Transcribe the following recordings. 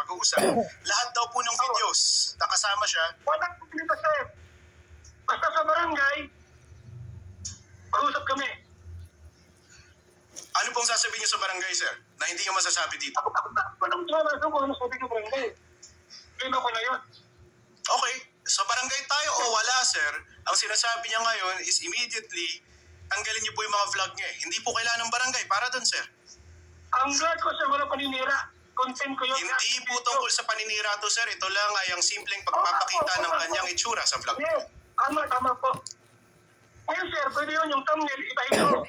pag-uusap. Lahat daw po ng videos, nakasama siya. Walang problema, sir. Basta sa barangay, mag-usap kami. Ano pong sasabihin niyo sa barangay, sir, na hindi niyo masasabi dito? Walang problema sa kung ano sabi ko barangay. Problema ko na yun. Okay, sa barangay tayo o wala, sir. Ang sinasabi niya ngayon is immediately, tanggalin niyo po yung mga vlog niya. Hindi po kailangan ng barangay para dun, sir. Ang vlog ko, sir, walang paninira. Content ko yun. Hindi po tungkol sa paninira to, sir. Ito lang ay ang simpleng pagpapakita ng kanyang itsura sa vlog. Yes, tama po. Ngayon, sir, pwede yun yung thumbnail, ibahin ko.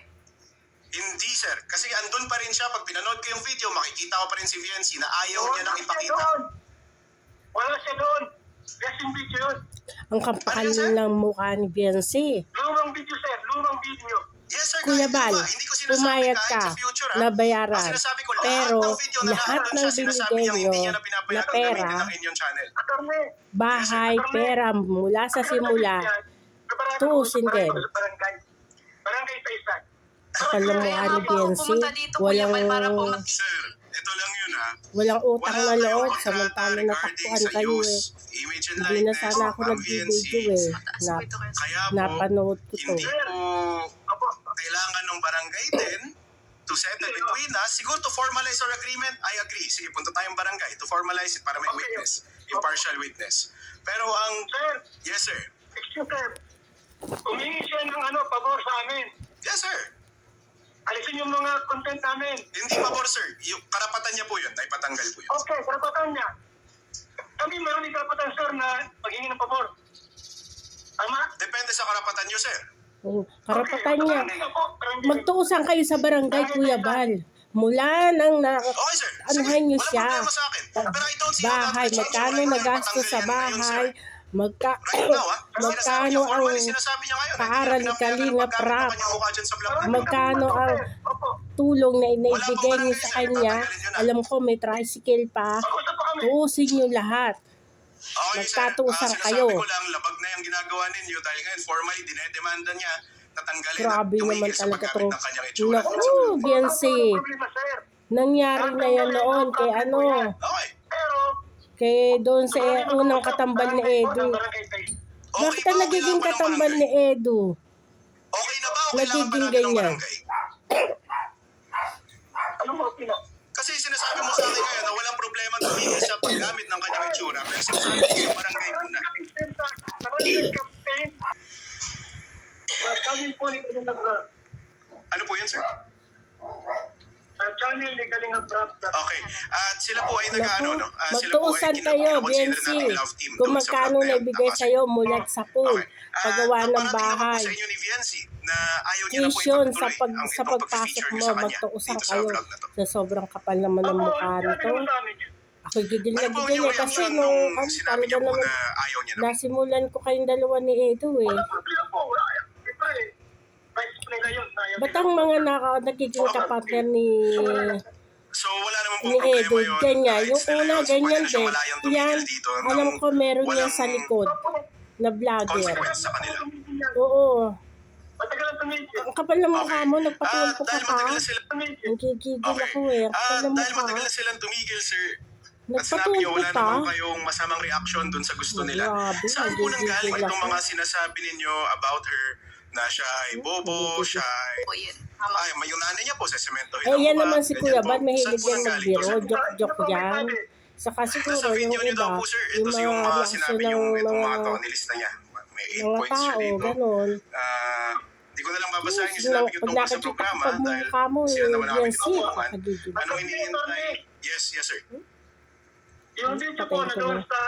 Hindi, sir. Kasi andun pa rin siya. Pag pinanood ko yung video, makikita ko pa rin si VNC na ayaw niya nang ipakita. Wala siya doon. Blessing video yun. Ang kapakal ng mukha ni Biancy. Lumang video, sir. Lumang video. Yes, sir. Kuya Bal, Hindi ko sinasabi pumayag kahit ka sa future, na bayaran. Ang sinasabi ko, Pero lahat ng video na lahat nandun ng siya, sinasabi binigay niyang hindi niya nyo na pinapayagan na pera, gamitin ng inyong channel. Attorney. bahay, pera mula sa simula, tuusin din. Barangay sa isa. Kapal ng mukha ni Biancy. Sir, ito lang yun ha. Walang utang Wala na kayong loob. kontrata Samantala regarding natakpuan sa kayo use, eh. image and Hindi na likeness sana ako of nagbibideo VNC. eh. Kaya po, Napanood ko to. hindi po kailangan ng barangay din to settle between us. Siguro to formalize our agreement, I agree. Sige, punta tayong barangay to formalize it para may witness, impartial witness. Pero ang, Sir, yes sir, excuse sir. Humingi siya ng pabor sa amin. yes sir. Alisin yung mga content namin. Hindi pabor sir, yung karapatan niya po yun, na ipatanggal po yun. Okay, karapatan niya. Kami meron din karapatan, sir, na maghingi ng pabor. Tama? Depende sa karapatan niyo sir. Oh, karapatan niya. Magtuusan. Magtuusan kayo sa barangay, Kuya Bal. Mula nang Okay sir, anuhan niyo walang siya. problema sa akin. Pero I don't see how that Bahay, would change magkano right now, nagastos sa ipatanggal yan ngayon, sir. bahay, Right now, ha? Sinasabi niya, magkano ang formally sinasabi niya ngayon, paaral ni pinapayagan Kalinga ng paggamit Prap, ng kanyang mukha dyan sa vlog. magkano ang tulong na inaibigay niyo sa kanya. Alam ko may tricycle pa. Mag-usap pa kami. Tuusin niyo lahat. Okay, Magkatuusan sir. kayo. Sinasabi ko lang, labag na yung ginagawa ninyo dahil ngayon formally dinedemanda niya na tanggalin Grabe at naman tumigil sa talaga paggamit to. ng kanyang itsura. Naku, Biancy. Problema, sir. Nangyari na yan noon kay Okay. Pero, kay doon sa unang katambal ni Edu. Okay Bakit ka ba? nagiging Kailangan ko ng katambal ni barangay? Edu? Okay na ba? O kailangan ba Nagiging natin ng ganyan. barangay? ano mo, Pino? Kasi sinasabi mo sa akin ngayon na walang problema tumigil sa paggamit ng kanyang itsura. Pero sinasabi ko sa barangay muna. Kami po ni Kalinga Prap. Ano po yun, sir? Channel ni Kalinga Prap. Okay. At sila po ay nag-ano, no? Magtuusan kayo, Biancy. Kung magkano naibigay sa'yo mula sa pool, paggawa ng bahay. Sa inyo ni Viancy na ayaw niyo na po Tuition ipagtuloy sa pagpasok mo, magtuusan kayo. Sa sobrang kapal naman ng mukha nito. Ako gigil na Ano po gigil yung eh. Kasi reaction nung nung sinabi niyo talaga po naman, na ayaw niya na? nasimulan ko kayong dalawa ni Edu eh. Wala problema po. Wala. Siyempre, vice nila yun. Ba't ang mga nagiging kapatner ni So wala naman po ni problema Edu, yun. ganyan. Yung Sila una, yun. So, ganyan pwede na siyang din. malayang tumigil Yan, dito alam ng ko meron yan walang sa likod na vlogger. consequence sa kanila. Oo. Matagal ang tumigil. Ang kapal ng mukha mo, nagpatulpo ka Dahil pa. matagal na sila Nagkikigil Okay. ako eh. Ang kapal ng Dahil mukha. matagal na silang tumigil, sir. At sinabi niyo, Nagpatulpo wala ka. naman kayong masamang reaction dun sa gusto nila. Grabe, Saan po nang galing nagigigil itong ako. mga sinasabi ninyo about her na siya ay bobo, siya ay... Ay, may yung nanay niya po sa semento. Eh, yan naman si Kuya Bal, mahilig yan magbiro. magbiro. Joke-joke yan. Saka siguro Nasa yung video niyo daw iba, po, sir. yung Ito yung mga mga reaksyon sinabi ng yung itong mga mga tao nilista niya. May 8 mga points siya tao, dito. ganon. Di ko na lang babasahin yung Pag sinabi niyo tungkol sa nakikita ko programa pag dahil mukha mo, sila naman namin Biancy, tinutukan. nakagigil. Anong hinihintay? Yes, yes sir. Yung video po na doon sa